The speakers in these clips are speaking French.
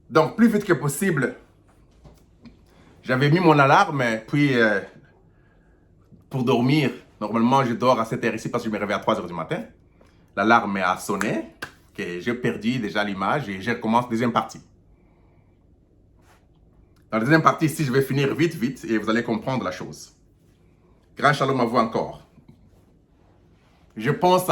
Donc, plus vite que possible, j'avais mis mon alarme, puis pour dormir, normalement je dors à cette heure ici parce que je me réveille à 3 heures du matin. L'alarme a sonné, que j'ai perdu déjà l'image et je recommence la deuxième partie. Dans la deuxième partie ici, je vais finir vite et vous allez comprendre la chose. Grand shalom à vous encore. Je pense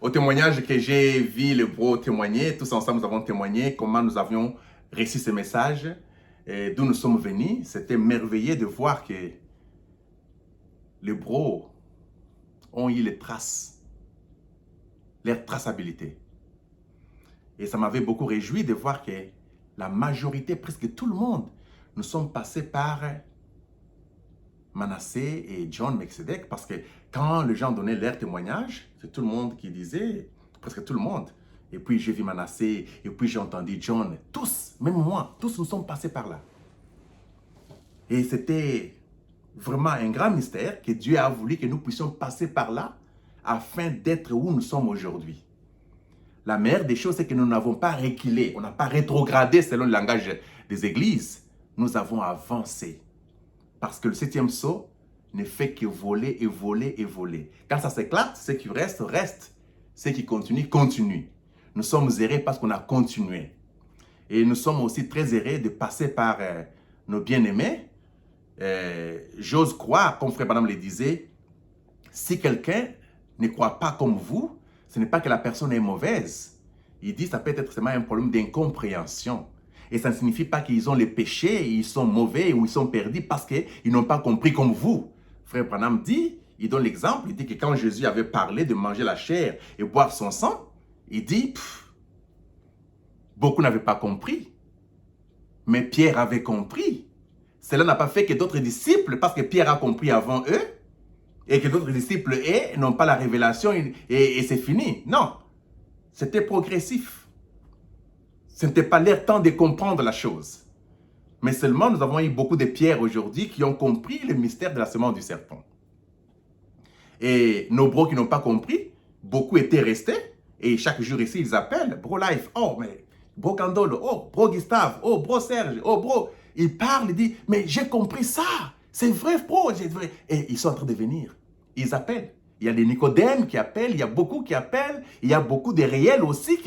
au témoignage que j'ai vu le bro témoigner. Tous ensemble, nous avons témoigné comment nous avions reçu ce message, d'où nous sommes venus. C'était merveilleux de voir que les bros ont eu les traces, leur traçabilité. Et ça m'avait beaucoup réjoui de voir que la majorité, presque tout le monde, nous sommes passés par Manasseh et John Melchizedek, parce que quand les gens donnaient leur témoignage, c'est tout le monde qui disait, presque tout le monde. Et puis j'ai vu Manasseh, et puis j'ai entendu John, tous, même moi, tous nous sommes passés par là. Et c'était vraiment un grand mystère que Dieu a voulu que nous puissions passer par là afin d'être où nous sommes aujourd'hui. La meilleure des choses, c'est que nous n'avons pas reculé, on n'a pas rétrogradé selon le langage des églises. Nous avons avancé. Parce que le 7e sceau ne fait que voler et voler et voler. Quand ça s'éclate, ce qui reste, reste. Ce qui continue, continue. Nous sommes errés parce qu'on a continué. Et nous sommes aussi très errés de passer par nos bien-aimés. J'ose croire, comme Frère Branham le disait, si quelqu'un ne croit pas comme vous, ce n'est pas que la personne est mauvaise. Il dit que ça peut être seulement un problème d'incompréhension. Et ça ne signifie pas qu'ils ont les péchés, ils sont mauvais ou ils sont perdus parce qu'ils n'ont pas compris comme vous. Frère Branham dit, il donne l'exemple, il dit que quand Jésus avait parlé de manger la chair et boire son sang, il dit, beaucoup n'avaient pas compris. Mais Pierre avait compris. Cela n'a pas fait que d'autres disciples, parce que Pierre a compris avant eux, et que d'autres disciples n'ont pas la révélation et c'est fini. Non, c'était progressif. Ce n'était pas leur temps de comprendre la chose. Mais seulement, nous avons eu beaucoup de pierres aujourd'hui qui ont compris le mystère de la semence du serpent. Et nos bros qui n'ont pas compris, beaucoup étaient restés. Et chaque jour ici, ils appellent Bro Life. Oh, mais Bro Candolo. Oh, Bro Gustave. Oh, Bro Serge. Oh, Bro. Ils parlent, ils disent, mais j'ai compris ça. C'est vrai, bro. Vrai. Et ils sont en train de venir. Ils appellent. Il y a des Nicodèmes qui appellent, il y a beaucoup qui appellent, il y a beaucoup de réels aussi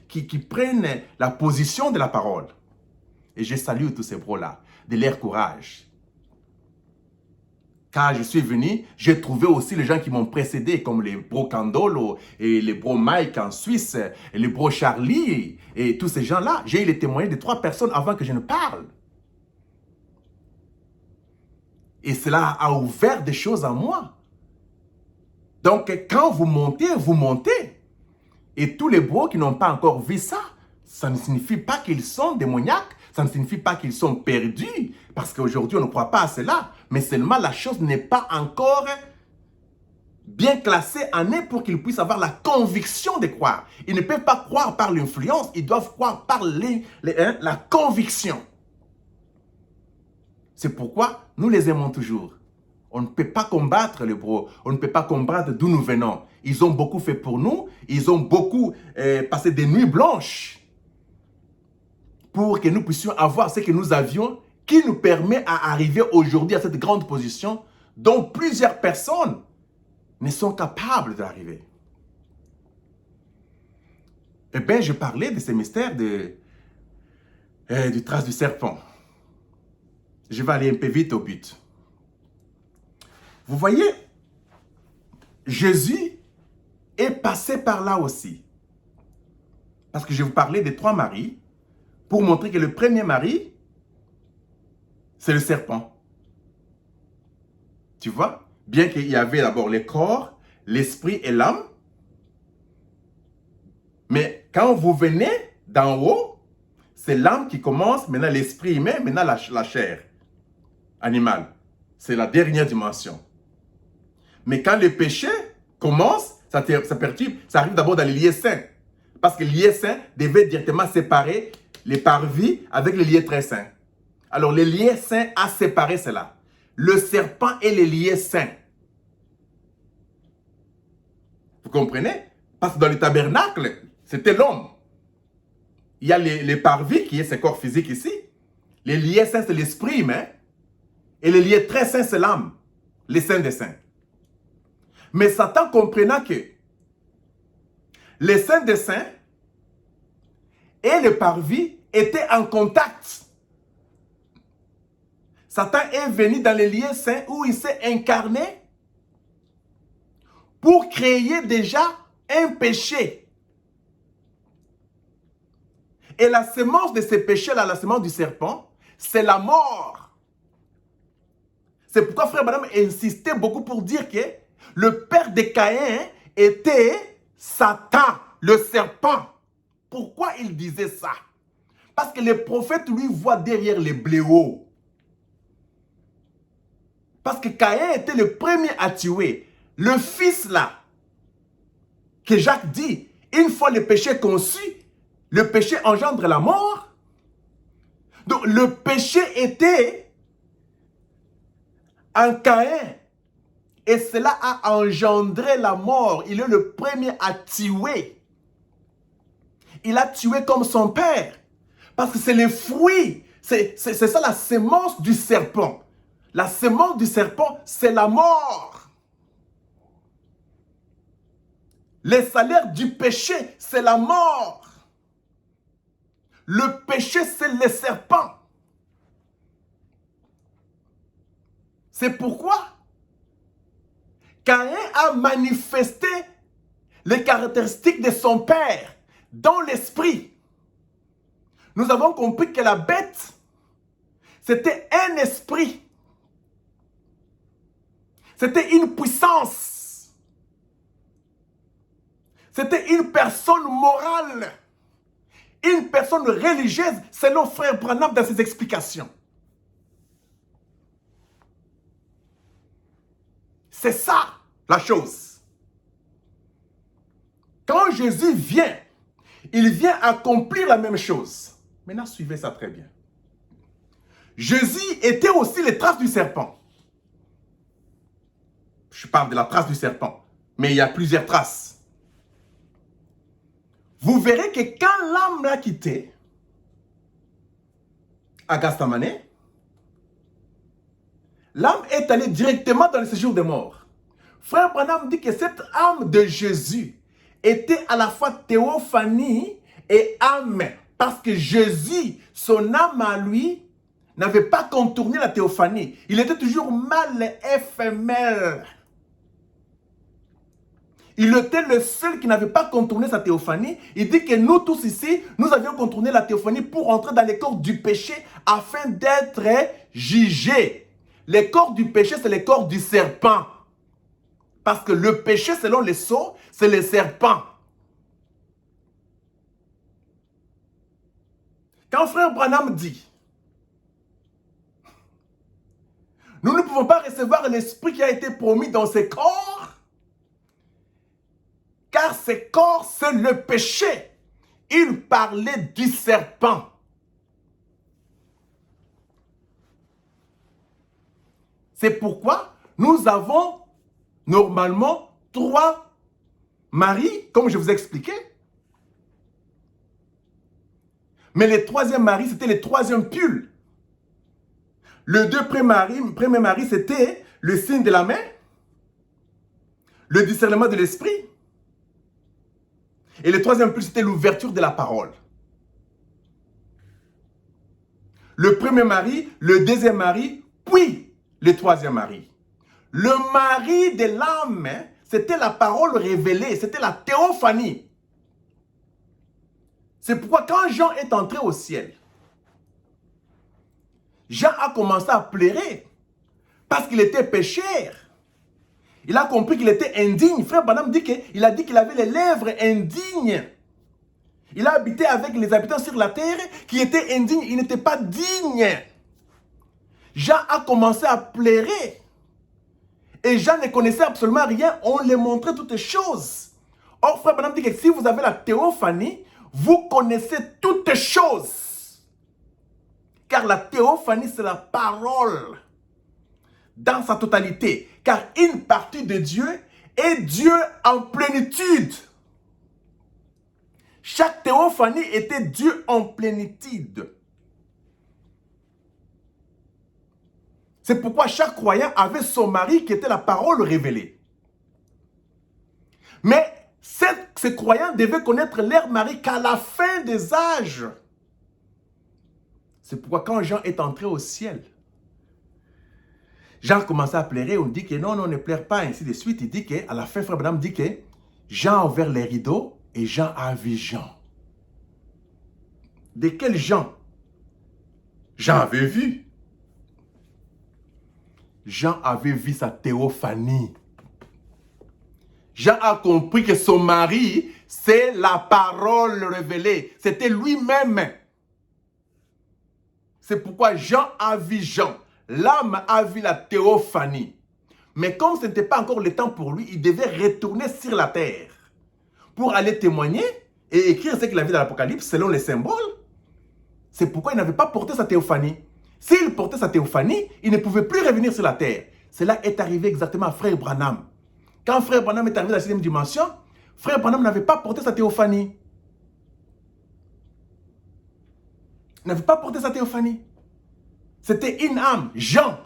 qui prennent la position de la parole. Et je salue tous ces bros-là, de leur courage. Quand je suis venu, j'ai trouvé aussi les gens qui m'ont précédé, comme les bros Candolo et les bros Mike en Suisse, et les bros Charlie, et tous ces gens-là. J'ai eu les témoignages de 3 personnes avant que je ne parle. Et cela a ouvert des choses en moi. Donc, quand vous montez. Et tous les bros qui n'ont pas encore vu ça, ça ne signifie pas qu'ils sont démoniaques, ça ne signifie pas qu'ils sont perdus, parce qu'aujourd'hui, on ne croit pas à cela. Mais seulement, la chose n'est pas encore bien classée en eux pour qu'ils puissent avoir la conviction de croire. Ils ne peuvent pas croire par l'influence, ils doivent croire par la conviction. C'est pourquoi nous les aimons toujours. On ne peut pas combattre les bros, on ne peut pas combattre d'où nous venons. Ils ont beaucoup fait pour nous, ils ont beaucoup passé des nuits blanches pour que nous puissions avoir ce que nous avions, qui nous permet à arriver aujourd'hui à cette grande position dont plusieurs personnes ne sont capables d'arriver. Eh bien, je parlais de ces mystères du trace du serpent. Je vais aller un peu vite au but. Vous voyez, Jésus est passé par là aussi. Parce que je vais vous parler des 3 maris pour montrer que le premier mari, c'est le serpent. Tu vois? Bien qu'il y avait d'abord le corps, l'esprit et l'âme. Mais quand vous venez d'en haut, c'est l'âme qui commence, maintenant l'esprit humain, maintenant la chair animale. C'est la dernière dimension. Mais quand le péché commence, ça perturbe, ça arrive d'abord dans les liens saints. Parce que le lien saint devait directement séparer les parvis avec les liens très saints. Alors, le lien saint a séparé cela. Le serpent et les liens saints. Vous comprenez? Parce que dans le tabernacle, c'était l'homme. il y a les parvis, qui est ce corps physique ici. Les liés saints, c'est l'esprit humain. Et les liés très saints, c'est l'âme. Les saints des saints. Mais Satan comprenant que les saints des saints et le parvis étaient en contact. Satan est venu dans les lieux saints où il s'est incarné pour créer déjà un péché. Et la semence de ce péché-là, la semence du serpent, c'est la mort. C'est pourquoi Frère Branham insistait beaucoup pour dire que le père de Caïn était Satan, le serpent. Pourquoi il disait ça? Parce que les prophètes, lui, voient derrière les blaireaux. Parce que Caïn était le premier à tuer. Le fils là, que Jacques dit, une fois le péché conçu, le péché engendre la mort. Donc le péché était en Caïn. Et cela a engendré la mort. Il est le premier à tuer. Il a tué comme son père. Parce que c'est les fruits. C'est ça la semence du serpent. La semence du serpent, c'est la mort. Le salaire du péché, c'est la mort. Le péché, c'est le serpent. C'est pourquoi Caïn a manifesté les caractéristiques de son père dans l'esprit. Nous avons compris que la bête, c'était un esprit. C'était une puissance. C'était une personne morale. Une personne religieuse, selon Frère Branham dans ses explications. C'est ça la chose. Quand Jésus vient, il vient accomplir la même chose. Maintenant, suivez ça très bien. Jésus était aussi les traces du serpent. Je parle de la trace du serpent, mais il y a plusieurs traces. Vous verrez que quand l'âme l'a quitté, à Gethsémani, l'âme est allée directement dans le séjour des morts. Frère Branham dit que cette âme de Jésus était à la fois théophanie et âme. Parce que Jésus, son âme à lui, n'avait pas contourné la théophanie. Il était toujours mal éphémère. Il était le seul qui n'avait pas contourné sa théophanie. Il dit que nous tous ici, nous avions contourné la théophanie pour entrer dans les corps du péché afin d'être jugés. Les corps du péché, c'est les corps du serpent. Parce que le péché, selon les sceaux, c'est le serpent. Quand Frère Branham dit, nous ne pouvons pas recevoir l'esprit qui a été promis dans ces corps, car ces corps, c'est le péché. Il parlait du serpent. C'est pourquoi nous avons normalement 3 maris, comme je vous ai expliqué. Mais le 3e mari, c'était le 3e pull. Le 2 premier mari, c'était le signe de la main, le discernement de l'esprit. Et le 3e pull, c'était l'ouverture de la parole. Le 1er mari, le 2e mari, puis le 3e mari. Le mari de l'âme, c'était la parole révélée, c'était la théophanie. C'est pourquoi quand Jean est entré au ciel, Jean a commencé à pleurer parce qu'il était pécheur. Il a compris qu'il était indigne. Frère Branham dit qu'il a dit qu'il avait les lèvres indignes. Il a habité avec les habitants sur la terre qui étaient indignes. Il n'était pas digne. Jean a commencé à pleurer. Et Jean ne connaissait absolument rien. On lui montrait toutes choses. Or, Frère Branham dit que si vous avez la théophanie, vous connaissez toutes choses. Car la théophanie, c'est la parole dans sa totalité. Car une partie de Dieu est Dieu en plénitude. Chaque théophanie était Dieu en plénitude. C'est pourquoi chaque croyant avait son mari qui était la parole révélée. Mais ces croyants devaient connaître leur mari qu'à la fin des âges. C'est pourquoi quand Jean est entré au ciel, Jean commençait à pleurer, on dit que non, ne pleure pas, ainsi de suite. Il dit qu'à la fin, frère Branham dit que Jean a ouvert les rideaux et Jean a vu Jean. De quel Jean? Jean avait vu. Jean avait vu sa théophanie. Jean a compris que son mari, c'est la parole révélée. C'était lui-même. C'est pourquoi Jean a vu Jean. L'âme a vu la théophanie. Mais comme ce n'était pas encore le temps pour lui, il devait retourner sur la terre pour aller témoigner et écrire ce qu'il a vu dans l'Apocalypse selon les symboles. C'est pourquoi il n'avait pas porté sa théophanie. S'il portait sa théophanie, il ne pouvait plus revenir sur la terre. Cela est arrivé exactement à Frère Branham. Quand Frère Branham est arrivé dans la 6e dimension, Frère Branham n'avait pas porté sa théophanie. Il n'avait pas porté sa théophanie. C'était une âme, Jean,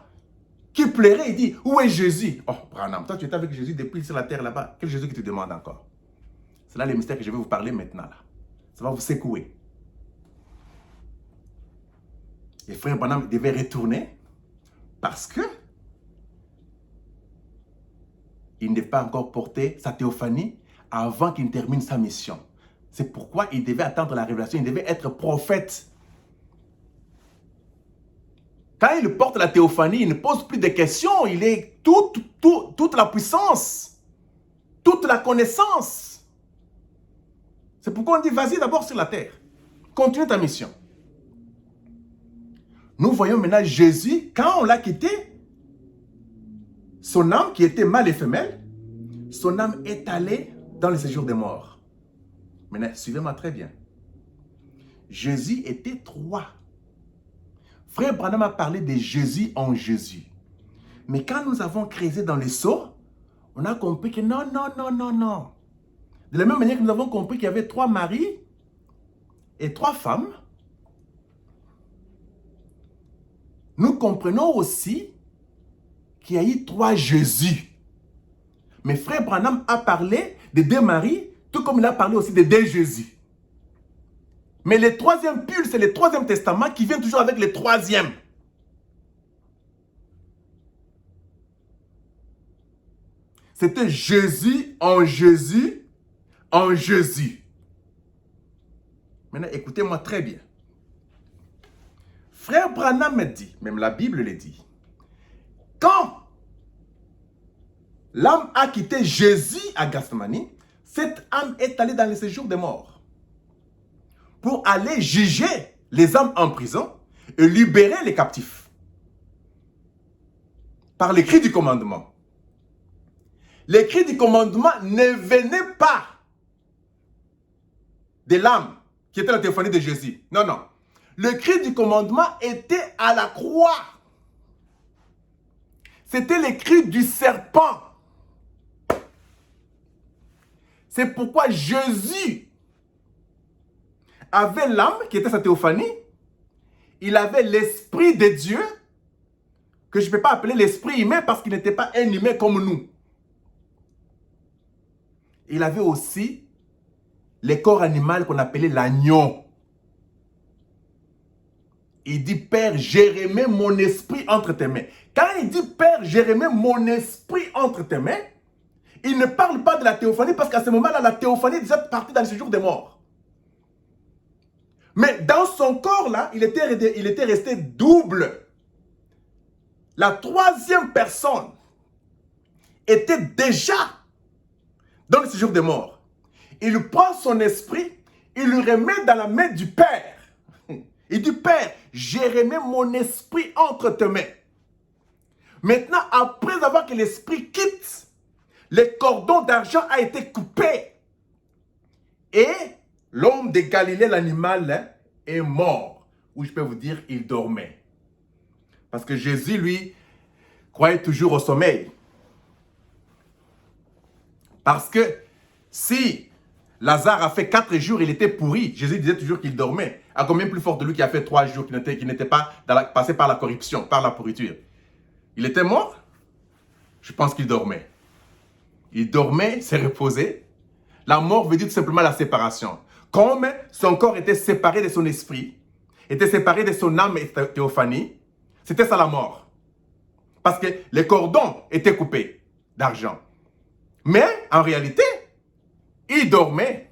qui pleurait et dit, où est Jésus? Oh, Branham, toi tu étais avec Jésus depuis sur la terre là-bas. Quel Jésus qui te demande encore? C'est là le mystère que je vais vous parler maintenant. Là. Ça va vous secouer. Et Frère Branham devait retourner parce que il ne devait pas encore porter sa théophanie avant qu'il termine sa mission. C'est pourquoi il devait attendre la révélation, il devait être prophète. Quand il porte la théophanie, il ne pose plus de questions, il est toute la puissance, toute la connaissance. C'est pourquoi on dit, vas-y d'abord sur la terre, continue ta mission. Nous voyons maintenant Jésus, quand on l'a quitté, son âme qui était mâle et femelle, son âme est allée dans le séjour des morts. Maintenant, suivez-moi très bien. Jésus était 3. Frère Branham a parlé de Jésus en Jésus. Mais quand nous avons creusé dans les seaux, on a compris que non. De la même manière que nous avons compris qu'il y avait 3 maris et 3 femmes, nous comprenons aussi qu'il y a eu 3 Jésus. Mais Frère Branham a parlé de 2 maris, tout comme il a parlé aussi de 2 Jésus. Mais le 3e pull, c'est le 3e testament qui vient toujours avec le 3e. C'était Jésus en Jésus en Jésus. Maintenant, écoutez-moi très bien. Frère Branham me dit, même la Bible le dit, quand l'âme a quitté Jésus à Gethsémani, cette âme est allée dans le séjour des morts pour aller juger les âmes en prison et libérer les captifs par l'écrit du commandement. L'écrit du commandement ne venait pas de l'âme qui était la théophanie de Jésus. Non. Le cri du commandement était à la croix. C'était le cri du serpent. C'est pourquoi Jésus avait l'âme qui était sa théophanie. Il avait l'esprit de Dieu, que je ne peux pas appeler l'esprit humain parce qu'il n'était pas un humain comme nous. Il avait aussi le corps animal qu'on appelait l'agneau. Il dit, Père, j'ai remis mon esprit entre tes mains. Quand il dit, Père, j'ai remis mon esprit entre tes mains, il ne parle pas de la théophanie parce qu'à ce moment-là, la théophanie est déjà partie dans le séjour des morts. Mais dans son corps-là, il était resté double. La 3e personne était déjà dans le séjour des morts. Il prend son esprit, il le remet dans la main du Père. Il dit, Père, j'ai remis mon esprit entre tes mains. Maintenant, après avoir que l'esprit quitte, le cordon d'argent a été coupé. Et l'homme de Galilée, l'animal, est mort. Ou je peux vous dire, il dormait. Parce que Jésus, lui, croyait toujours au sommeil. Parce que si Lazare a fait 4 jours, il était pourri. Jésus disait toujours qu'il dormait. À combien plus fort de lui qui a fait 3 jours, qui n'était pas passé par la corruption, par la pourriture. Il était mort? Je pense qu'il dormait. Il dormait, s'est reposé. La mort veut dire tout simplement la séparation. Comme son corps était séparé de son esprit, était séparé de son âme et théophanie, c'était ça la mort. Parce que les cordons étaient coupés d'argent. Mais en réalité, il dormait.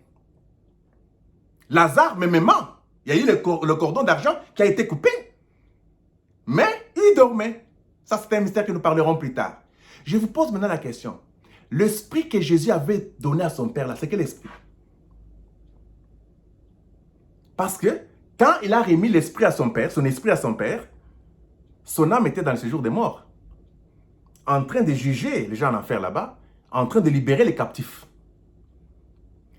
Lazare, mêmement, il y a eu le cordon d'argent qui a été coupé. Mais il dormait. Ça, c'est un mystère que nous parlerons plus tard. Je vous pose maintenant la question. L'esprit que Jésus avait donné à son Père, là, c'est quel esprit? Parce que quand il a remis l'esprit à son Père, son esprit à son Père, son âme était dans le séjour des morts. En train de juger les gens en enfer là-bas, en train de libérer les captifs.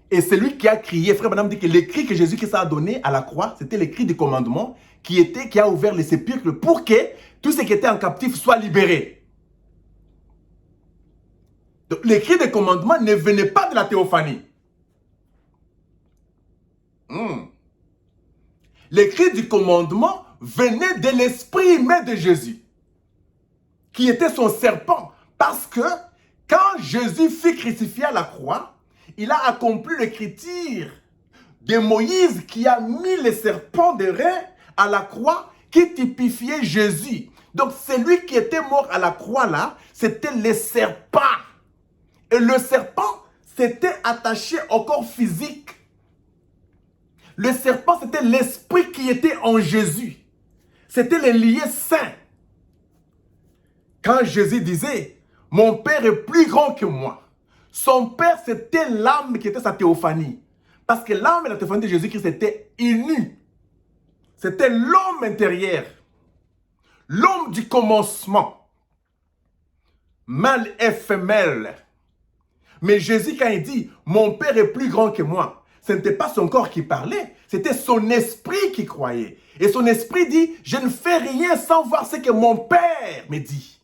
Et c'est lui qui a crié, frère Branham dit que les cris que Jésus-Christ a donné à la croix, c'était les cris du commandement qui a ouvert les sépulcres pour que tous ceux qui étaient en captif soient libérés. Donc, les cris de commandement ne venaient pas de la théophanie. Les cris du commandement venaient de l'esprit même de Jésus, qui était son serpent. Parce que quand Jésus fut crucifié à la croix, il a accompli l'écriture de Moïse qui a mis le serpent de rein à la croix qui typifiait Jésus. Donc celui qui était mort à la croix là, c'était le serpent. Et le serpent s'était attaché au corps physique. Le serpent, c'était l'esprit qui était en Jésus. C'était le lié saint. Quand Jésus disait, mon Père est plus grand que moi. Son Père, c'était l'âme qui était sa théophanie. Parce que l'âme et la théophanie de Jésus-Christ étaient unis. C'était l'homme intérieur. L'homme du commencement. Mal éphémère. Mais Jésus, quand il dit, mon Père est plus grand que moi, ce n'était pas son corps qui parlait, c'était son esprit qui croyait. Et son esprit dit, je ne fais rien sans voir ce que mon Père me dit.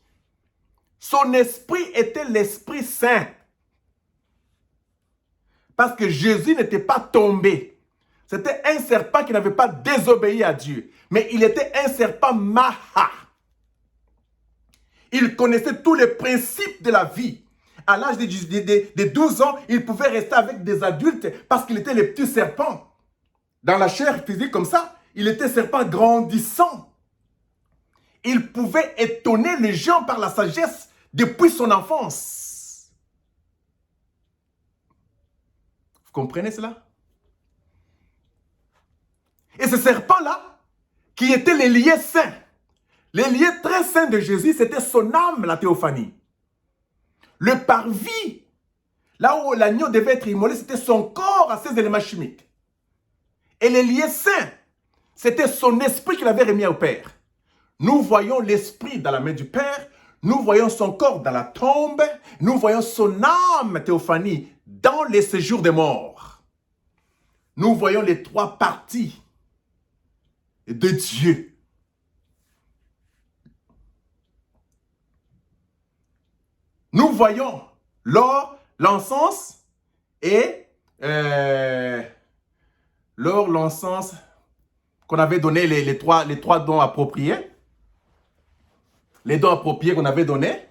Son esprit était l'Esprit Saint. Parce que Jésus n'était pas tombé. C'était un serpent qui n'avait pas désobéi à Dieu. Mais il était un serpent maha. Il connaissait tous les principes de la vie. À l'âge de 12 ans, il pouvait rester avec des adultes parce qu'il était le petit serpent. Dans la chair physique comme ça, il était serpent grandissant. Il pouvait étonner les gens par la sagesse depuis son enfance. Vous comprenez cela? Et ce serpent-là, qui était les liés saints, les liés très saints de Jésus, c'était son âme, la théophanie. Le parvis, là où l'agneau devait être immolé, c'était son corps à ses éléments chimiques. Et les liés saints, c'était son esprit qu'il avait remis au Père. Nous voyons l'esprit dans la main du Père, nous voyons son corps dans la tombe, nous voyons son âme, théophanie, dans les séjours des morts. Nous voyons les 3 parties de Dieu. Nous voyons l'or, l'encens et l'or, l'encens qu'on avait donné, les trois dons appropriés. Les dons appropriés qu'on avait donnés.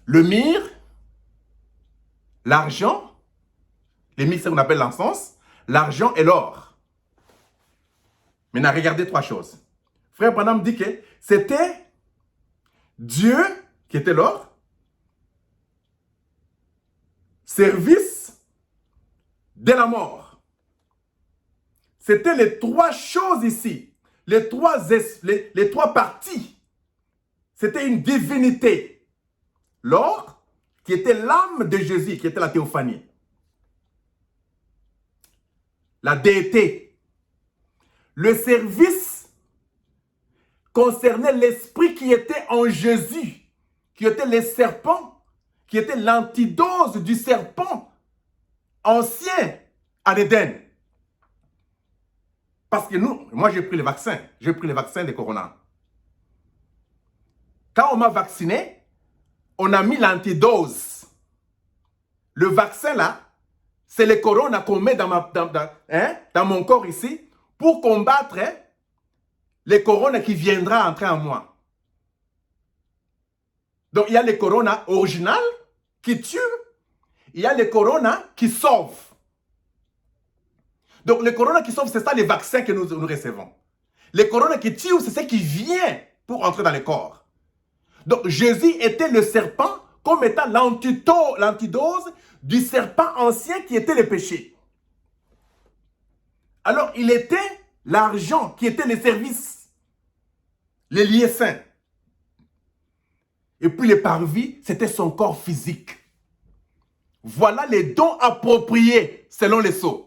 Le myrrhe, l'argent, les myrrhes, c'est ce qu'on appelle l'encens, l'argent et l'or. Maintenant, regardez 3 choses. Frère Branham dit que c'était Dieu qui était l'or, service de la mort. C'était les 3 choses ici, les 3 parties. C'était une divinité. L'or, qui était l'âme de Jésus, qui était la théophanie. La déité. Le service concernait l'esprit qui était en Jésus, qui était le serpent, qui était l'antidose du serpent ancien en Éden. Parce que moi j'ai pris le vaccin de Corona. Quand on m'a vacciné, on a mis l'antidose. Le vaccin là, C'est les coronas qu'on met dans mon corps ici pour combattre les coronas qui viendra entrer en moi. Donc, il y a les coronas originales qui tuent. Il y a les coronas qui sauvent. Donc, les coronas qui sauvent, c'est ça les vaccins que nous recevons. Les coronas qui tuent, c'est ce qui vient pour entrer dans le corps. Donc, Jésus était le serpent comme étant l'antidose du serpent ancien qui était le péché. Alors, il était l'argent qui était les services, les liens saints. Et puis, le parvis, c'était son corps physique. Voilà les dons appropriés selon les sceaux.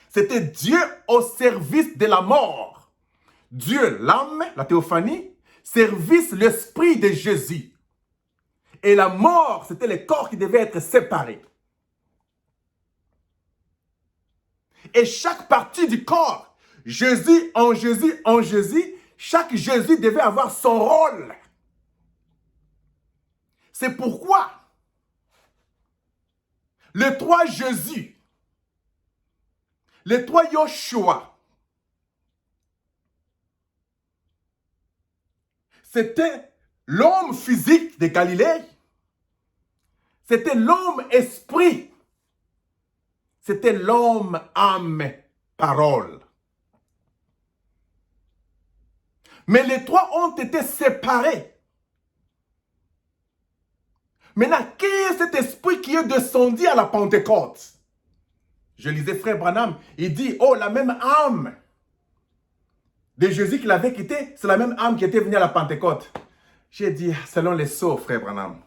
C'était Dieu au service de la mort. Dieu, l'âme, la théophanie, service l'esprit de Jésus. Et la mort, c'était le corps qui devait être séparé. Et chaque partie du corps, Jésus, chaque Jésus devait avoir son rôle. C'est pourquoi les trois Jésus, les trois Yoshua, c'était l'homme physique de Galilée, c'était l'homme esprit, c'était l'homme âme parole. Mais les trois ont été séparés. Maintenant, qui est cet esprit qui est descendu à la Pentecôte? Je lisais Frère Branham, il dit, oh, la même âme de Jésus qu'il avait quitté, c'est la même âme qui était venue à la Pentecôte. J'ai dit, selon les sceaux, Frère Branham,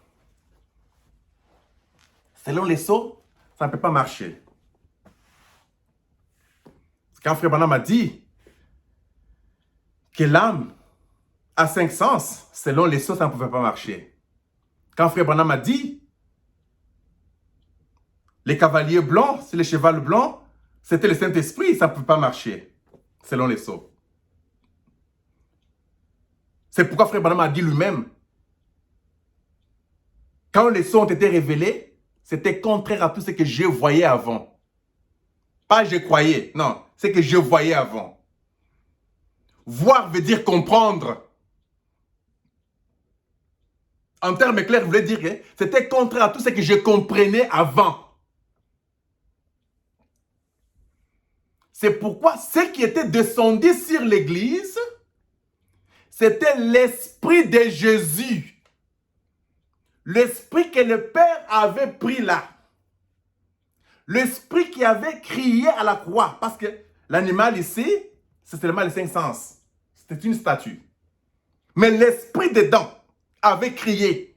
selon les sceaux, ça ne peut pas marcher. Quand Frère Branham a dit que l'âme a 5 sens, selon les sceaux, ça ne pouvait pas marcher. Quand Frère Branham a dit les cavaliers blancs, c'est les chevaux blancs, c'était le Saint-Esprit, ça ne peut pas marcher, selon les sceaux. C'est pourquoi Frère Branham a dit lui-même, quand les sceaux ont été révélés, c'était contraire à tout ce que je voyais avant. Pas je croyais, non, c'est que je voyais avant. Voir veut dire comprendre. En termes clairs, je voulais dire que c'était contraire à tout ce que je comprenais avant. C'est pourquoi ce qui était descendu sur l'Église, c'était l'Esprit de Jésus. L'Esprit que le Père avait pris là. L'Esprit qui avait crié à la croix. Parce que l'animal ici, c'est seulement les 5 sens. C'était une statue. Mais l'Esprit dedans avait crié.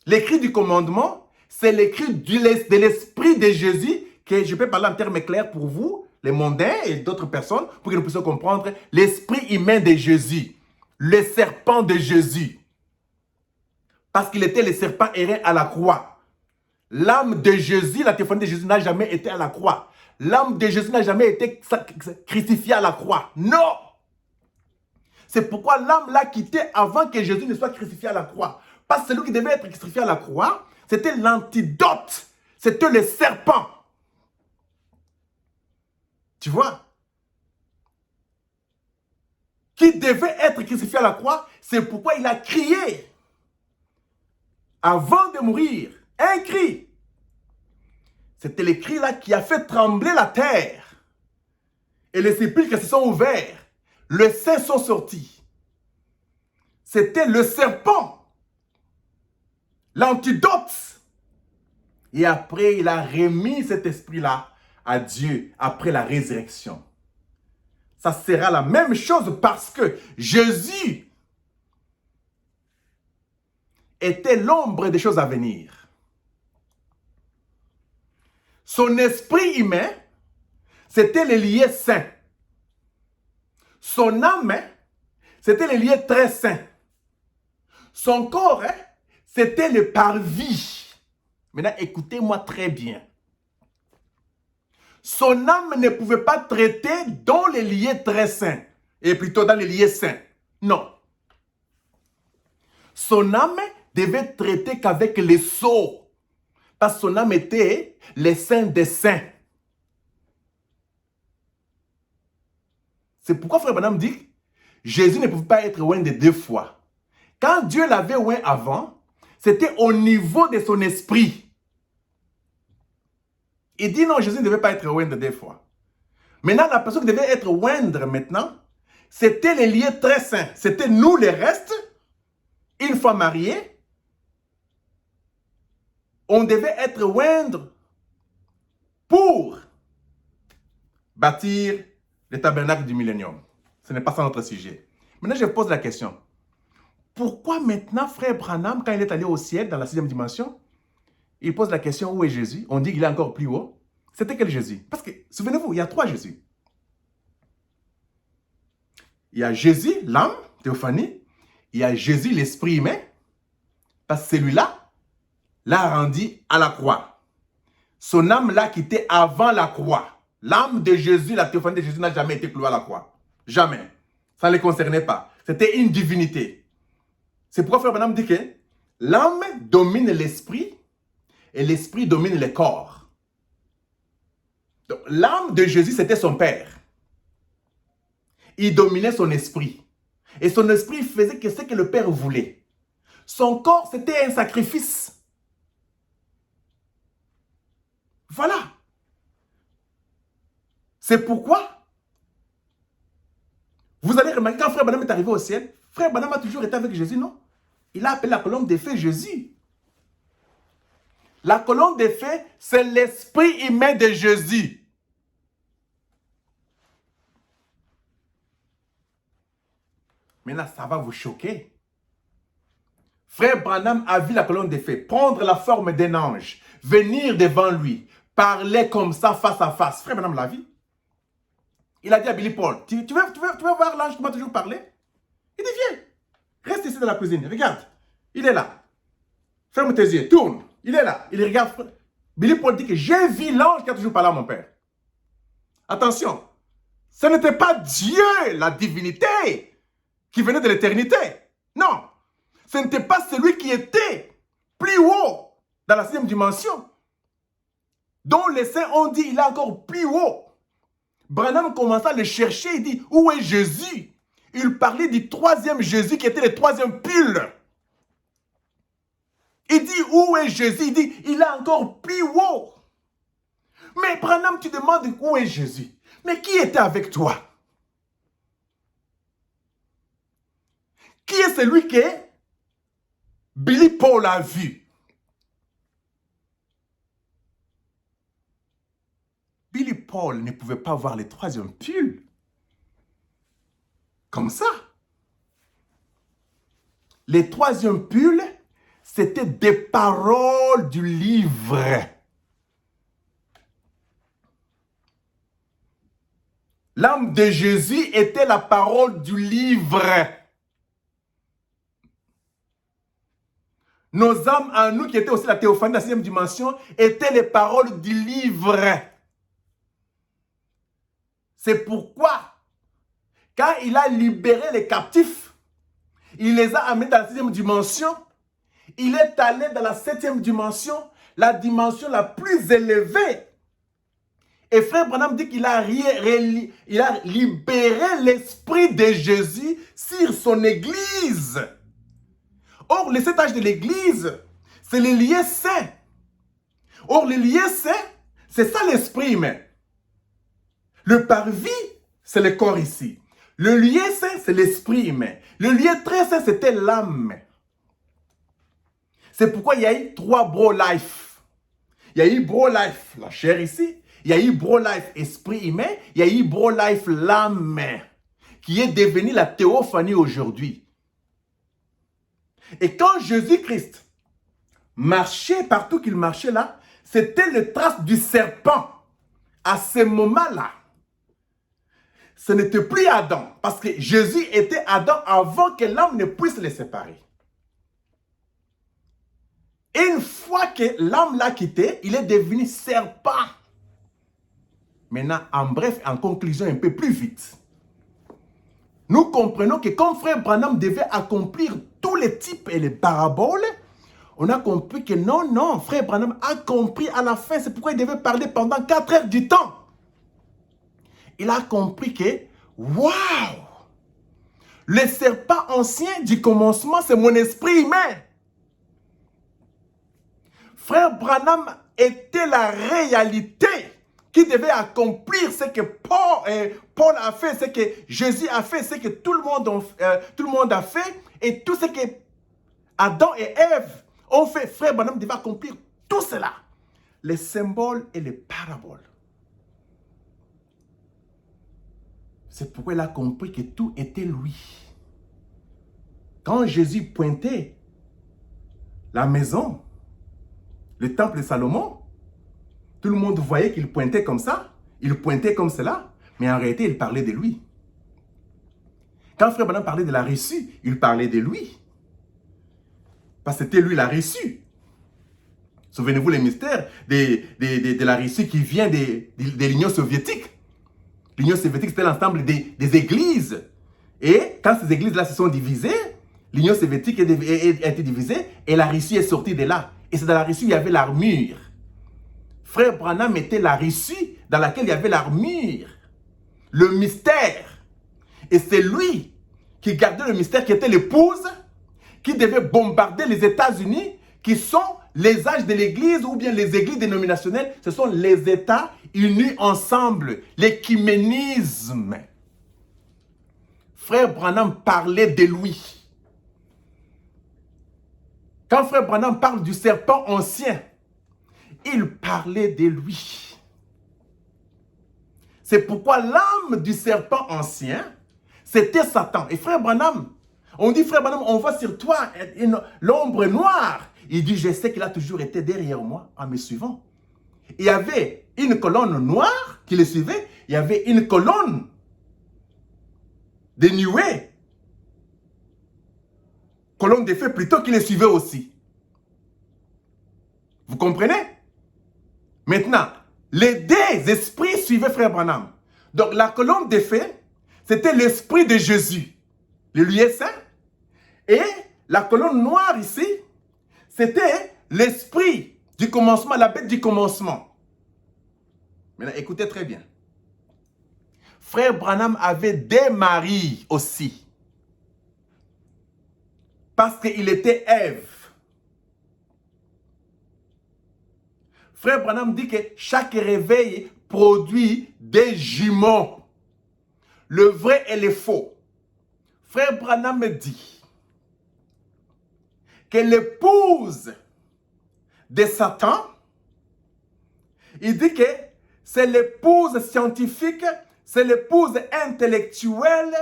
L'écrit du commandement, c'est l'écrit de l'Esprit de Jésus, que je peux parler en termes clairs pour vous, les mondains et d'autres personnes, pour que nous puissions comprendre l'Esprit humain de Jésus, le serpent de Jésus. Parce qu'il était le serpent errant à la croix. L'âme de Jésus, la théophanie de Jésus n'a jamais été à la croix. L'âme de Jésus n'a jamais été crucifiée à la croix. Non! C'est pourquoi l'âme l'a quitté avant que Jésus ne soit crucifié à la croix. Parce que celui qui devait être crucifié à la croix, c'était l'antidote. C'était le serpent. Tu vois? Qui devait être crucifié à la croix, c'est pourquoi il a crié. Avant de mourir, un cri. C'était le cri là qui a fait trembler la terre. Et les sépulcres se sont ouverts. Les saints sont sortis. C'était le serpent. L'antidote. Et après, il a remis cet esprit-là à Dieu après la résurrection. Ça sera la même chose parce que Jésus était l'ombre des choses à venir. Son esprit humain, c'était le lieu saint. Son âme, c'était le lieu très saint. Son corps, c'était le parvis. Maintenant, écoutez-moi très bien. Son âme ne pouvait pas traiter dans les lieux très saints, et plutôt dans les lieux saints. Non. Son âme devait traiter qu'avec les sceaux. Parce que son âme était les saints des saints. C'est pourquoi Frère Branham dit Jésus ne pouvait pas être oint de 2 fois. Quand Dieu l'avait oint avant, c'était au niveau de son esprit. Il dit non, Jésus ne devait pas être oint de 2 fois. Maintenant, la personne qui devait être oindre maintenant, c'était les lieux très saints. C'était nous les restes, une fois mariés, on devait être oindre pour bâtir le tabernacle du millénium. Ce n'est pas ça notre sujet. Maintenant, je pose la question. Pourquoi maintenant, Frère Branham, quand il est allé au ciel, dans la 6e dimension, il pose la question, où est Jésus? On dit qu'il est encore plus haut. C'était quel Jésus? Parce que, souvenez-vous, il y a 3 Jésus. Il y a Jésus, l'âme, théophanie. Il y a Jésus, l'esprit humain. Parce que celui-là l'a rendu à la croix. Son âme l'a quitté avant la croix. L'âme de Jésus, la théophanie de Jésus n'a jamais été clouée à la croix. Jamais. Ça ne les concernait pas. C'était une divinité. C'est pourquoi Frère Branham dit que l'âme domine l'esprit et l'esprit domine le corps. L'âme de Jésus, c'était son père. Il dominait son esprit. Et son esprit faisait que ce que le père voulait. Son corps, c'était un sacrifice. Voilà. C'est pourquoi vous allez remarquer quand Frère Branham est arrivé au ciel, Frère Branham a toujours été avec Jésus, non? Il a appelé la colonne des feux Jésus. La colonne des feux, c'est l'esprit humain de Jésus. Maintenant, ça va vous choquer. Frère Branham a vu la colonne des feux prendre la forme d'un ange, venir devant lui, parler comme ça face à face. Frère Branham l'a vu. Il a dit à Billy Paul, tu veux voir l'ange qui m'a toujours parlé? Il dit, viens, reste ici dans la cuisine, regarde, il est là. Ferme tes yeux, tourne, il est là, il regarde. Billy Paul dit que j'ai vu l'ange qui a toujours parlé à mon père. Attention, ce n'était pas Dieu, la divinité, qui venait de l'éternité. Non, ce n'était pas celui qui était plus haut dans la 6e dimension, dont les saints ont dit il est encore plus haut. Branham commença à le chercher, il dit, où est Jésus? Il parlait du 3e Jésus qui était le 3e pull. Il dit, où est Jésus? Il dit, il est encore plus haut. Mais Branham, tu demandes où est Jésus? Mais qui était avec toi? Qui est celui que Billy Paul a vu? Billy Paul ne pouvait pas voir le 3e pull. Comme ça. Le 3e pull, c'était des paroles du livre. L'âme de Jésus était la parole du livre. Nos âmes en nous, qui étaient aussi la théophanie de la 6e dimension, étaient les paroles du livre. C'est pourquoi, quand il a libéré les captifs, il les a amenés dans la 6e dimension, il est allé dans la 7e dimension, la dimension la plus élevée. Et Frère Branham dit qu'il a libéré l'esprit de Jésus sur son église. Or, les 7 âges de l'église, c'est les lieux saints. Or, les lieux saints, c'est ça l'esprit humain. Le parvis, c'est le corps ici. Le lieu saint, c'est l'esprit humain. Le lieu très saint, c'était l'âme. C'est pourquoi il y a eu 3 bro-life. Il y a eu bro-life, la chair ici. Il y a eu bro-life, esprit humain. Il y a eu bro-life, l'âme, qui est devenue la théophanie aujourd'hui. Et quand Jésus-Christ marchait partout qu'il marchait là, c'était le trace du serpent. À ce moment-là, ce n'était plus Adam, parce que Jésus était Adam avant que l'homme ne puisse les séparer. Une fois que l'homme l'a quitté, il est devenu serpent. Maintenant, en bref, en conclusion un peu plus vite, nous comprenons que comme Frère Branham devait accomplir tous les types et les paraboles, on a compris que non, frère Branham a compris à la fin. C'est pourquoi il devait parler pendant 4 heures du temps. Il a compris que, waouh, le serpent ancien du commencement, c'est mon esprit humain. Frère Branham était la réalité qui devait accomplir ce que Paul a fait, ce que Jésus a fait, ce que tout le monde a fait, et tout ce que Adam et Ève ont fait. Frère Branham devait accomplir tout cela. Les symboles et les paraboles. C'est pourquoi il a compris que tout était lui. Quand Jésus pointait la maison, le temple de Salomon, tout le monde voyait qu'il pointait comme ça, il pointait comme cela, mais en réalité, il parlait de lui. Quand Frère Branham parlait de la reçue, il parlait de lui. Parce que c'était lui la reçue. Souvenez-vous les mystères de la reçue qui vient de l'Union soviétique. L'Union soviétique, c'était l'ensemble des églises. Et quand ces églises-là se sont divisées, l'Union soviétique a été divisée et la Russie est sortie de là. Et c'est dans la Russie où il y avait l'armure. Frère Branham était la Russie dans laquelle il y avait l'armure. Le mystère. Et c'est lui qui gardait le mystère, qui était l'épouse, qui devait bombarder les États-Unis, qui sont les âges de l'Église ou bien les églises dénominationnelles. Ce sont les États unis ensemble. L'écuménisme. Frère Branham parlait de lui. Quand Frère Branham parle du serpent ancien, il parlait de lui. C'est pourquoi l'âme du serpent ancien, c'était Satan. Et Frère Branham, on dit Frère Branham, on voit sur toi l'ombre noire. Il dit, je sais qu'il a toujours été derrière moi en me suivant. Il y avait une colonne noire qui le suivait. Il y avait une colonne de nuée. Colonne de feu plutôt qui le suivait aussi. Vous comprenez? Maintenant, les deux esprits suivaient Frère Branham. Donc la colonne de feu, c'était l'esprit de Jésus, le lieu saint. Et la colonne noire ici, c'était l'esprit du commencement, la bête du commencement. Maintenant, écoutez très bien. Frère Branham avait des maris aussi. Parce qu'il était Ève. Frère Branham dit que chaque réveil produit des jumeaux. Le vrai et le faux. Frère Branham dit que l'épouse de Satan, il dit que c'est l'épouse scientifique, c'est l'épouse intellectuelle,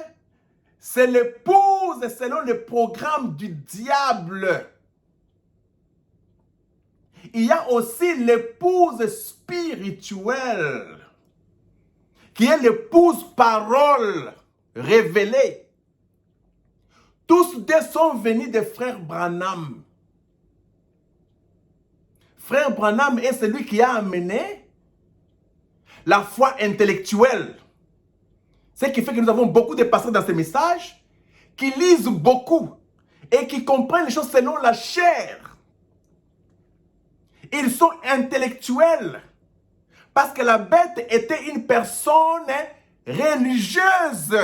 c'est l'épouse selon le programme du diable. Il y a aussi l'épouse spirituelle, qui est l'épouse parole révélée. Tous deux sont venus de Frère Branham. Frère Branham est celui qui a amené la foi intellectuelle. Ce qui fait que nous avons beaucoup de pasteurs dans ces messages qui lisent beaucoup et qui comprennent les choses selon la chair. Ils sont intellectuels parce que la bête était une personne religieuse.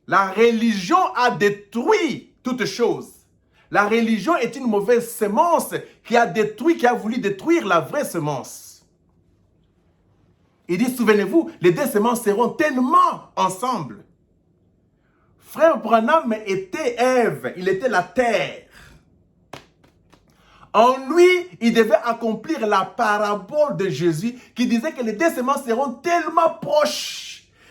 La religion a détruit toutes choses. La religion est une mauvaise semence qui a détruit, qui a voulu détruire la vraie semence. Il dit, souvenez-vous, les deux semences seront tellement ensemble. Frère Branham était Ève, il était la terre. En lui, il devait accomplir la parabole de Jésus qui disait que les deux semences seront tellement proches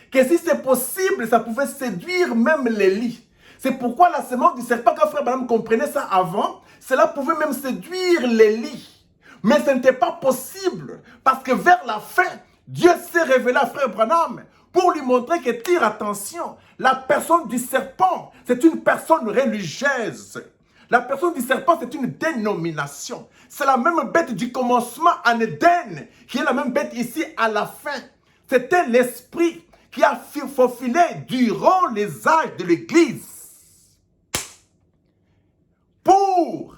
que si c'est possible, ça pouvait séduire même les lits. C'est pourquoi la semence du serpent, quand Frère Branham comprenait ça avant, cela pouvait même séduire les lits. Mais ce n'était pas possible parce que vers la fin, Dieu s'est révélé à Frère Branham pour lui montrer que, tire attention, la personne du serpent, c'est une personne religieuse. La personne du serpent, c'est une dénomination. C'est la même bête du commencement en Éden, qui est la même bête ici à la fin. C'était l'esprit qui a faufilé durant les âges de l'Église. pour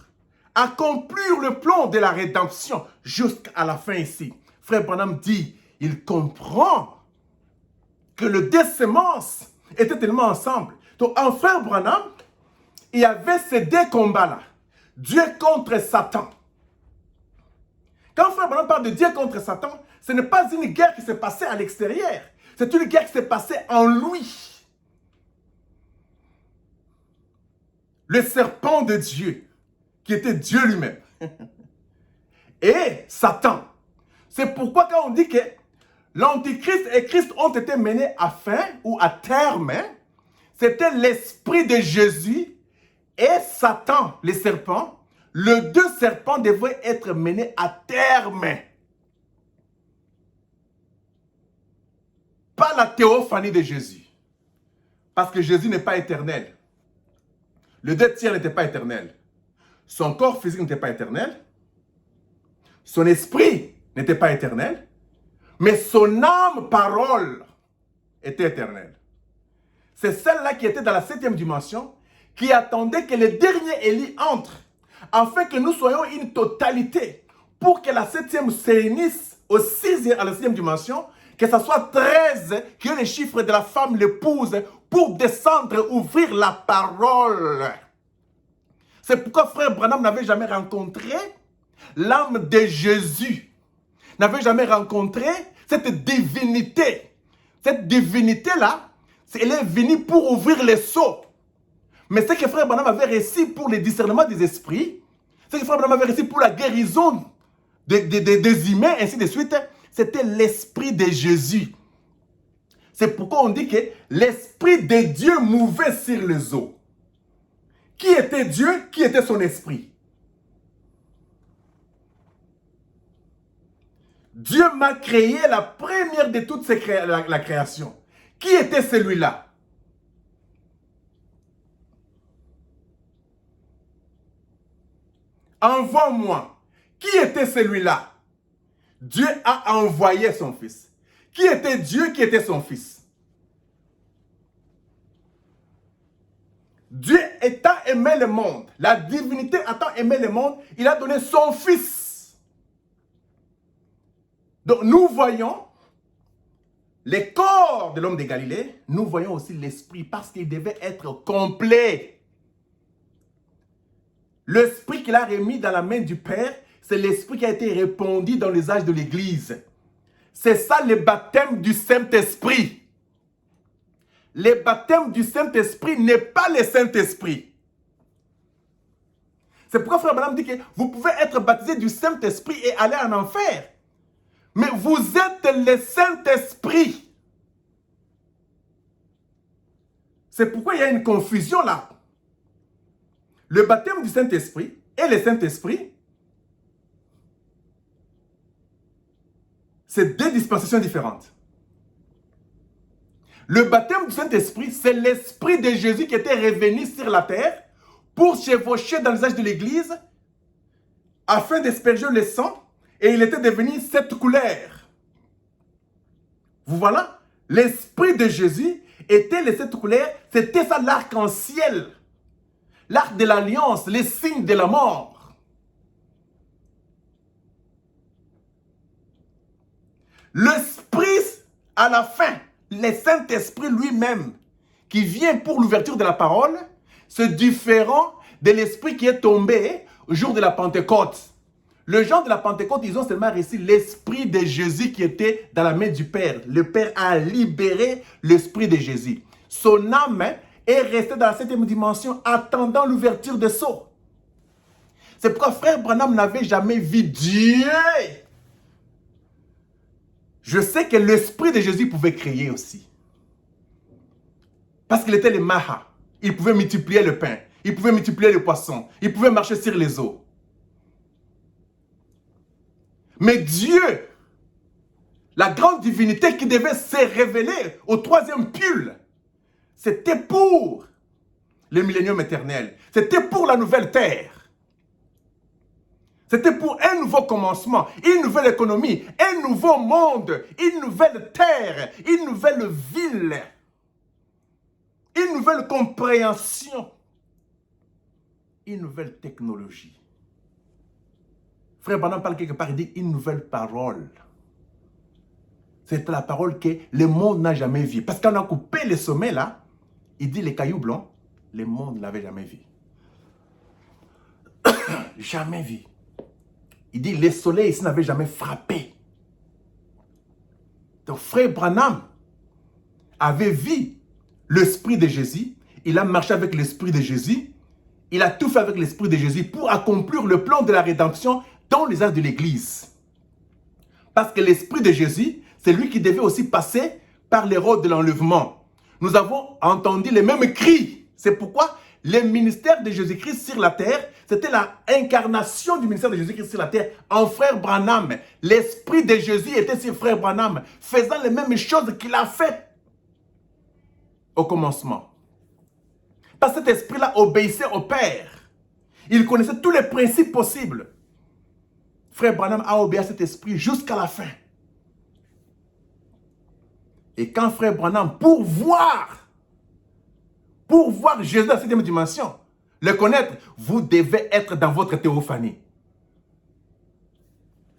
accomplir le plan de la rédemption jusqu'à la fin ici. Frère Branham dit, il comprend que les deux semences étaient tellement ensemble. Donc, en frère Branham, il y avait ces deux combats-là. Dieu contre Satan. Quand frère Branham parle de Dieu contre Satan, ce n'est pas une guerre qui s'est passée à l'extérieur. C'est une guerre qui s'est passée en lui. Le serpent de Dieu, qui était Dieu lui-même. Et Satan. C'est pourquoi quand on dit que l'Antichrist et Christ ont été menés à fin ou à terme, c'était l'esprit de Jésus et Satan, le serpent. Les deux serpents devraient être menés à terme. Pas la théophanie de Jésus. Parce que Jésus n'est pas éternel. Le 2 tiers n'était pas éternel. Son corps physique n'était pas éternel. Son esprit n'était pas éternel. Mais son âme, parole, était éternelle. C'est celle-là qui était dans la 7e dimension, qui attendait que le dernier Élie entre, afin que nous soyons une totalité, pour que la 7e se réunisse à la 6e dimension, que ce soit 13, qui est le chiffre de la femme, l'épouse, pour descendre, ouvrir la parole. C'est pourquoi frère Branham n'avait jamais rencontré l'âme de Jésus. N'avait jamais rencontré cette divinité. Cette divinité-là, elle est venue pour ouvrir les sceaux. Mais ce que frère Branham avait réussi pour le discernement des esprits, ce que frère Branham avait réussi pour la guérison des humains, ainsi de suite, c'était l'esprit de Jésus. C'est pourquoi on dit que l'esprit de Dieu mouvait sur les eaux. Qui était Dieu? Qui était son esprit? Dieu m'a créé la première de toutes la création. Qui était celui-là? Envoie-moi. Qui était celui-là? Dieu a envoyé son fils. Qui était Dieu? Qui était son fils? Dieu étant aimé le monde, la divinité étant aimé le monde, il a donné son fils. Donc nous voyons les corps de l'homme de Galilée, nous voyons aussi l'esprit parce qu'il devait être complet. L'esprit qu'il a remis dans la main du Père, c'est l'esprit qui a été répandu dans les âges de l'Église. C'est ça le baptême du Saint-Esprit. Le baptême du Saint-Esprit n'est pas le Saint-Esprit. C'est pourquoi frère Branham dit que vous pouvez être baptisé du Saint-Esprit et aller en enfer. Mais vous êtes le Saint-Esprit. C'est pourquoi il y a une confusion là. Le baptême du Saint-Esprit et le Saint-Esprit, c'est deux dispensations différentes. Le baptême du Saint-Esprit, c'est l'Esprit de Jésus qui était revenu sur la terre pour chevaucher dans les âges de l'Église afin d'asperger le sang et il était devenu cette couleur. Vous voilà, l'Esprit de Jésus était les sept couleurs, c'était ça l'arc-en-ciel, l'arc de l'alliance, les signes de la mort. L'Esprit à la fin, le Saint-Esprit lui-même, qui vient pour l'ouverture de la parole, c'est différent de l'Esprit qui est tombé au jour de la Pentecôte. Le jour de la Pentecôte, ils ont seulement reçu l'Esprit de Jésus qui était dans la main du Père. Le Père a libéré l'Esprit de Jésus. Son âme est restée dans la 7e dimension, attendant l'ouverture des sceaux. C'est pourquoi frère Branham n'avait jamais vu Dieu. Je sais que l'Esprit de Jésus pouvait créer aussi. Parce qu'il était le Maha. Il pouvait multiplier le pain. Il pouvait multiplier les poissons. Il pouvait marcher sur les eaux. Mais Dieu, la grande divinité qui devait se révéler au 3e pull, c'était pour le millénium éternel. C'était pour la nouvelle terre. C'était pour un nouveau commencement, une nouvelle économie, un nouveau monde, une nouvelle terre, une nouvelle ville, une nouvelle compréhension. une nouvelle technologie. Frère Branham parle quelque part, il dit une nouvelle parole. C'est la parole que le monde n'a jamais vue. Parce qu'on a coupé les sommets là, il dit les cailloux blancs, le monde ne l'avait jamais vu. Jamais vu. Il dit les soleils ici n'avaient jamais frappé. Donc frère Branham avait vu l'esprit de Jésus, il a marché avec l'esprit de Jésus, il a tout fait avec l'esprit de Jésus pour accomplir le plan de la rédemption dans les âges de l'Église. Parce que l'esprit de Jésus, c'est lui qui devait aussi passer par les rôles de l'enlèvement. Nous avons entendu les mêmes cris. C'est pourquoi le ministère de Jésus-Christ sur la terre, c'était l'incarnation du ministère de Jésus-Christ sur la terre en frère Branham. L'esprit de Jésus était sur frère Branham, faisant les mêmes choses qu'il a fait au commencement. Parce que cet esprit-là obéissait au Père. Il connaissait tous les principes possibles. Frère Branham a obéi à cet esprit jusqu'à la fin. Et quand frère Branham, pour voir Jésus dans la 7e dimension, le connaître, vous devez être dans votre théophanie.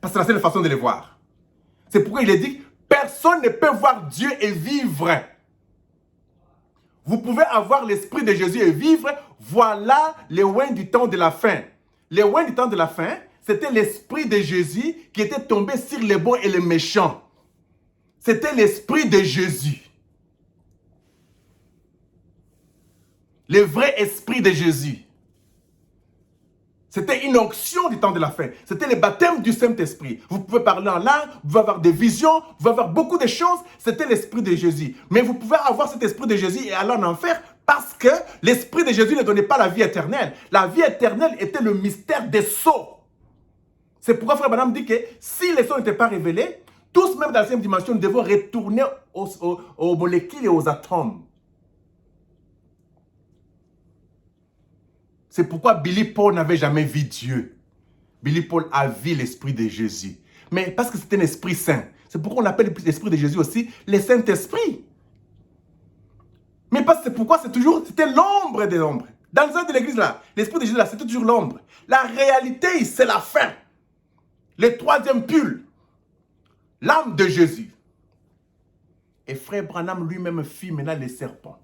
Parce que c'est la seule façon de le voir. C'est pourquoi il est dit, personne ne peut voir Dieu et vivre. Vous pouvez avoir l'esprit de Jésus et vivre. Voilà les oins du temps de la fin. Les oins du temps de la fin, c'était l'esprit de Jésus qui était tombé sur les bons et les méchants. C'était l'esprit de Jésus. Le vrai esprit de Jésus. C'était une onction du temps de la fin. C'était le baptême du Saint-Esprit. Vous pouvez parler en langue, vous pouvez avoir des visions, vous pouvez avoir beaucoup de choses. C'était l'esprit de Jésus. Mais vous pouvez avoir cet esprit de Jésus et aller en enfer parce que l'esprit de Jésus ne donnait pas la vie éternelle. La vie éternelle était le mystère des sceaux. C'est pourquoi frère Branham dit que si les sceaux n'étaient pas révélés, tous même dans la 7e dimension, nous devons retourner aux molécules et aux atomes. C'est pourquoi Billy Paul n'avait jamais vu Dieu. Billy Paul a vu l'esprit de Jésus. Mais parce que c'était un esprit saint. C'est pourquoi on appelle l'esprit de Jésus aussi le Saint-Esprit. Mais parce que c'est pourquoi c'était l'ombre des ombres. Dans le sein de l'église là, l'esprit de Jésus là, c'était toujours l'ombre. La réalité, c'est la fin. Le 3e pull. L'âme de Jésus. Et frère Branham lui-même fit maintenant les serpents.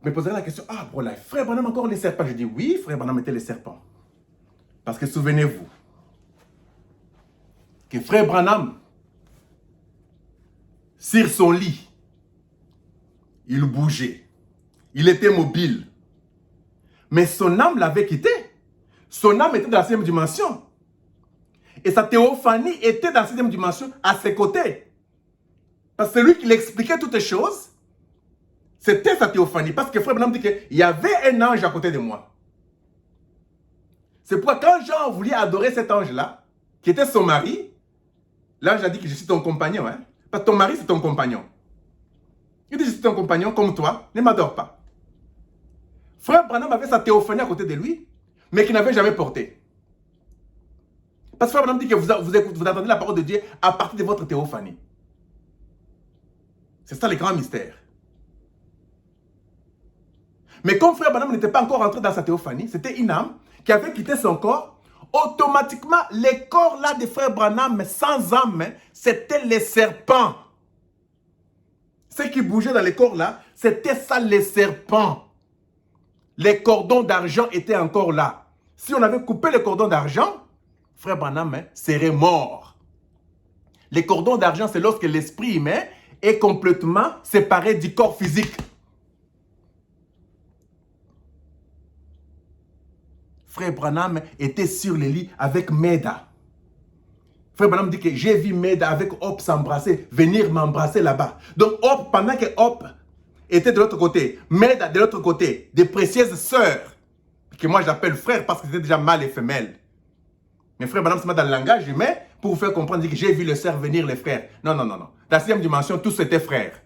Me poserait la question, voilà, frère Branham encore les serpents. Je dis oui, frère Branham était les serpents. Parce que souvenez-vous que frère Branham, sur son lit, il bougeait. Il était mobile. Mais son âme l'avait quitté. Son âme était dans la 7e dimension. Et sa théophanie était dans la 7e dimension à ses côtés. Parce que c'est lui qui l'expliquait toutes les choses. C'était sa théophanie. Parce que frère Branham dit qu'il y avait un ange à côté de moi. C'est pourquoi quand Jean voulait adorer cet ange-là, qui était son mari, l'ange a dit que je suis ton compagnon. Hein? Parce que ton mari, c'est ton compagnon. Il dit, je suis ton compagnon comme toi, ne m'adore pas. Frère Branham avait sa théophanie à côté de lui, mais qu'il n'avait jamais portée. Parce que frère Branham dit que vous entendez la parole de Dieu à partir de votre théophanie. C'est ça le grand mystère. Mais comme frère Branham n'était pas encore entré dans sa théophanie, c'était une âme qui avait quitté son corps. Automatiquement, les corps là de frère Branham sans âme, c'était les serpents. Ce qui bougeait dans les corps là, c'était ça les serpents. Les cordons d'argent étaient encore là. Si on avait coupé les cordons d'argent, frère Branham serait mort. Les cordons d'argent, c'est lorsque l'esprit humain est complètement séparé du corps physique. Frère Branham était sur le lit avec Meda. Frère Branham dit que j'ai vu Meda avec Hop s'embrasser, venir m'embrasser là-bas. Donc Hop, pendant que Hop était de l'autre côté, Meda de l'autre côté, des précieuses sœurs, que moi j'appelle frères parce que c'était déjà mâle et femelle. Mais frère Branham se met dans le langage humain pour vous faire comprendre, dit que j'ai vu les sœurs venir les frères. Non, non, non, non. Dans la 6e dimension, tous étaient frères.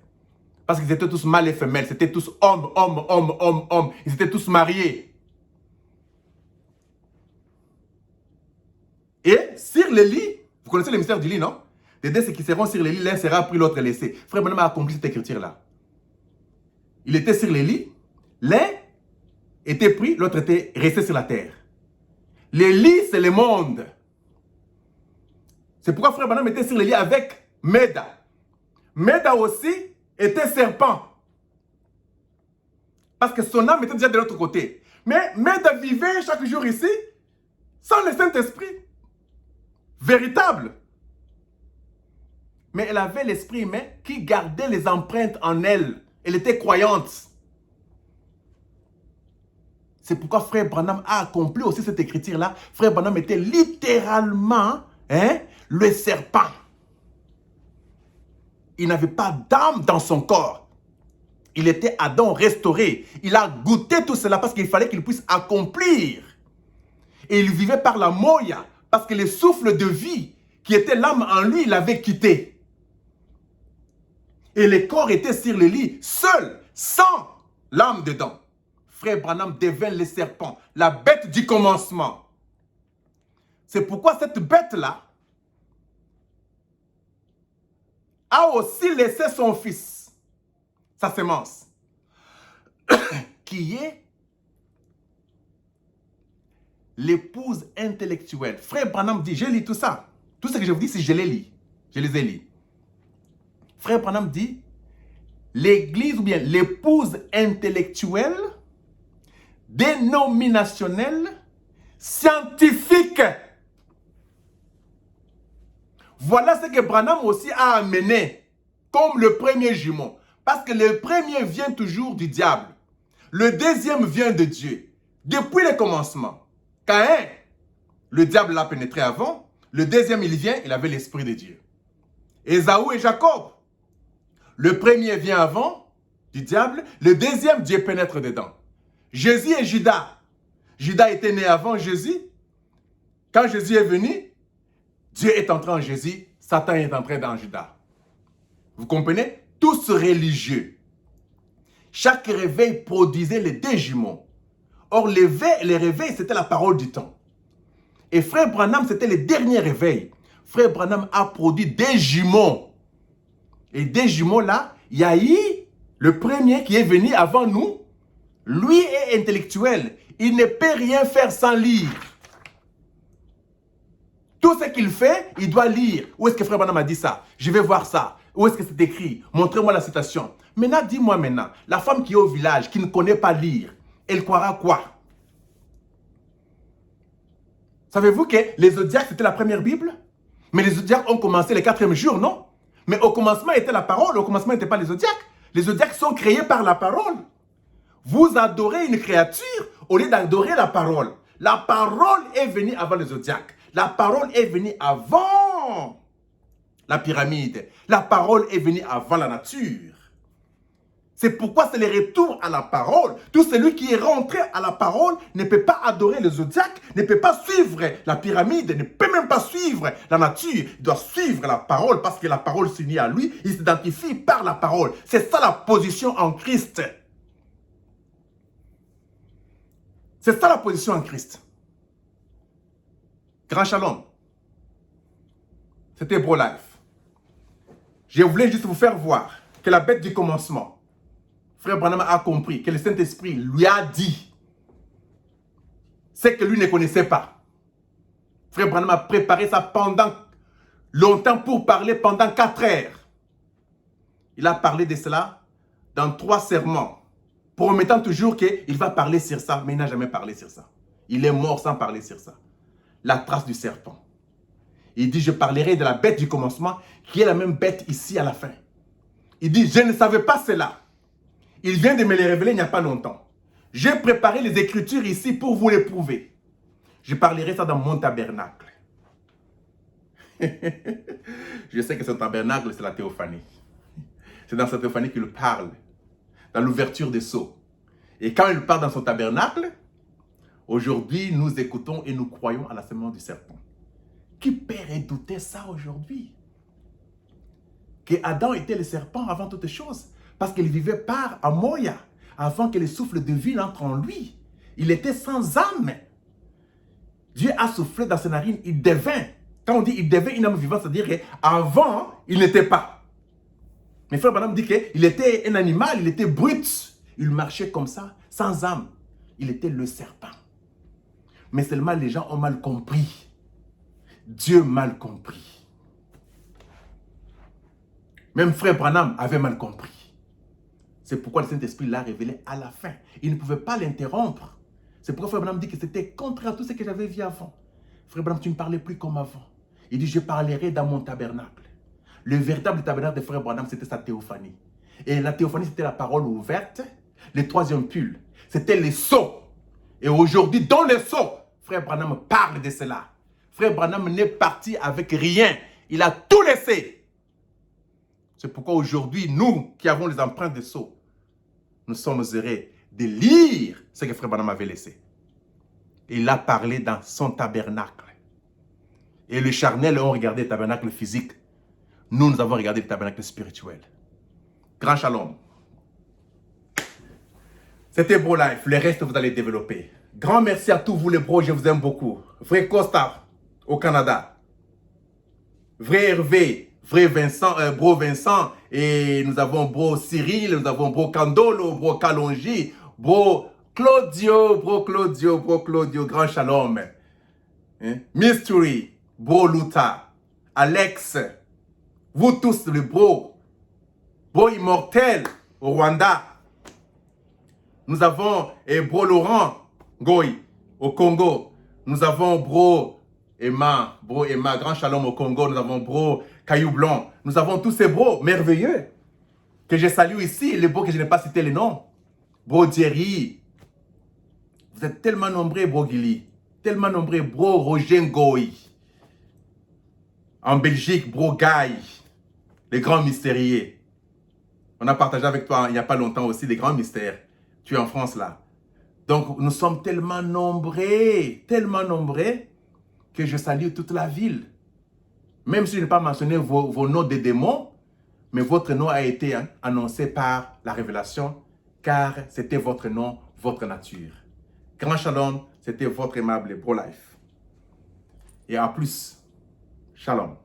Parce qu'ils étaient tous mâles et femelles, c'était tous hommes, hommes, hommes, hommes, hommes. Ils étaient tous mariés. Et sur le lit, vous connaissez le mystère du lit, non? Les deux, c'est qu'ils seront sur le lit, l'un sera pris, l'autre laissé. Frère Branham a accompli cette écriture-là. Il était sur le lit, l'un était pris, l'autre était resté sur la terre. Les lits, c'est le monde. C'est pourquoi frère Branham était sur les lits avec Meda. Meda aussi était serpent. Parce que son âme était déjà de l'autre côté. Mais Meda vivait chaque jour ici sans le Saint-Esprit. Véritable. Mais elle avait l'esprit humain qui gardait les empreintes en elle. Elle était croyante. C'est pourquoi frère Branham a accompli aussi cette écriture-là. Frère Branham était littéralement le serpent. Il n'avait pas d'âme dans son corps. Il était Adam restauré. Il a goûté tout cela parce qu'il fallait qu'il puisse accomplir. Et il vivait par la moya, parce que le souffle de vie qui était l'âme en lui, il l'avait quitté. Et le corps était sur le lit, seul, sans l'âme dedans. Frère Branham devint le serpent, la bête du commencement. C'est pourquoi cette bête-là a aussi laissé son fils, sa sémence, qui est l'épouse intellectuelle. Frère Branham dit, je lis tout ça. Tout ce que je vous dis, si je les lis. Je les ai lus. Frère Branham dit, l'église ou bien l'épouse intellectuelle, dénominationnelle, scientifique. Voilà ce que Branham aussi a amené comme le premier jumeau. Parce que le premier vient toujours du diable. Le deuxième vient de Dieu. Depuis le commencement. Caïn, le diable l'a pénétré avant. Le deuxième, il vient, il avait l'esprit de Dieu. Ésaü et Jacob. Le premier vient avant du diable. Le deuxième, Dieu pénètre dedans. Jésus et Judas. Judas était né avant Jésus. Quand Jésus est venu, Dieu est entré en Jésus. Satan est entré dans Judas. Vous comprenez? Tous religieux. Chaque réveil produisait les deux jumeaux. Or, les réveils, c'était la parole du temps. Et frère Branham, c'était le dernier réveil. Frère Branham a produit des jumeaux. Et des jumeaux là, il y a eu le premier qui est venu avant nous. Lui est intellectuel. Il ne peut rien faire sans lire. Tout ce qu'il fait, il doit lire. Où est-ce que frère Branham a dit ça? Je vais voir ça. Où est-ce que c'est écrit? Montrez-moi la citation. Maintenant, dis-moi maintenant, la femme qui est au village, qui ne connaît pas lire, elle croira quoi? Savez-vous que les Zodiacs, c'était la première Bible? Mais les Zodiacs ont commencé le 4e jour, non? Mais au commencement était la parole, au commencement n'était pas les Zodiacs. Les Zodiacs sont créés par la parole. Vous adorez une créature au lieu d'adorer la parole. La parole est venue avant les Zodiacs. La parole est venue avant la pyramide. La parole est venue avant la nature. C'est pourquoi c'est le retour à la parole. Tout celui qui est rentré à la parole ne peut pas adorer le zodiaque, ne peut pas suivre la pyramide, ne peut même pas suivre la nature. Il doit suivre la parole parce que la parole s'unit à lui. Il s'identifie par la parole. C'est ça la position en Christ. C'est ça la position en Christ. Grand Shalom. C'était Bro Life. Je voulais juste vous faire voir que la bête du commencement, Frère Branham a compris que le Saint-Esprit lui a dit ce que lui ne connaissait pas. Frère Branham a préparé ça pendant longtemps pour parler pendant 4 heures. Il a parlé de cela dans 3 sermons, promettant toujours qu'il va parler sur ça, mais il n'a jamais parlé sur ça. Il est mort sans parler sur ça. La trace du serpent. Il dit, je parlerai de la bête du commencement, qui est la même bête ici à la fin. Il dit, je ne savais pas cela. Il vient de me les révéler il n'y a pas longtemps. J'ai préparé les Écritures ici pour vous les prouver. Je parlerai ça dans mon tabernacle. Je sais que ce tabernacle, c'est la théophanie. C'est dans cette théophanie qu'il parle, dans l'ouverture des sceaux. Et quand il parle dans son tabernacle, aujourd'hui, nous écoutons et nous croyons à la semence du serpent. Qui peut redouter ça aujourd'hui? Que Adam était le serpent avant toute chose. Parce qu'il vivait par Amoya, avant que le souffle de vie entre en lui. Il était sans âme. Dieu a soufflé dans ses narines, il devint. Quand on dit il devint une âme vivante, c'est-à-dire qu'avant, il n'était pas. Mais Frère Branham dit qu'il était un animal, il était brut. Il marchait comme ça, sans âme. Il était le serpent. Mais seulement les gens ont mal compris. Dieu mal compris. Même frère Branham avait mal compris. C'est pourquoi le Saint-Esprit l'a révélé à la fin. Il ne pouvait pas l'interrompre. C'est pourquoi frère Branham dit que c'était contraire à tout ce que j'avais vu avant. Frère Branham, tu ne parlais plus comme avant. Il dit, je parlerai dans mon tabernacle. Le véritable tabernacle de frère Branham, c'était sa théophanie. Et la théophanie, c'était la parole ouverte. Le troisième pull, c'était les sceaux. Et aujourd'hui, dans les sceaux, frère Branham parle de cela. Frère Branham n'est parti avec rien. Il a tout laissé. C'est pourquoi aujourd'hui, nous qui avons les empreintes des sceaux, nous sommes heureux de lire ce que frère Branham avait laissé. Il a parlé dans son tabernacle. Et les charnels ont regardé le tabernacle physique. Nous, nous avons regardé le tabernacle spirituel. Grand shalom. C'était Bro Life. Le reste, vous allez développer. Grand merci à tous vous les bros. Je vous aime beaucoup. Vrai Costa au Canada. Vrai Hervé. Vrai Vincent, Bro Vincent. Et nous avons Bro Cyril. Nous avons Bro Candolo. Bro Kalonji. Bro Claudio. Bro Claudio. Bro Claudio. Grand shalom. Mystery. Bro Luta. Alex. Vous tous les bros. Bro Immortel au Rwanda. Nous avons Bro Laurent Goy au Congo. Nous avons Bro Emma, Grand Shalom au Congo. Nous avons Bro Caillou Blanc. Nous avons tous ces bros merveilleux que je salue ici. Les bros que je n'ai pas cité les noms. Bro Thierry. Vous êtes tellement nombreux, Bro Gilly. Tellement nombreux, Bro Roger Goy. En Belgique, Bro Guy. Les grands mystérieux. On a partagé avec toi il n'y a pas longtemps aussi des grands mystères. Tu es en France là. Donc nous sommes tellement nombreux que je salue toute la ville. Même si je n'ai pas mentionné vos noms de démons, mais votre nom a été annoncé par la révélation, car c'était votre nom, votre nature. Grand shalom, c'était votre aimable Bro Life. Et à plus, shalom.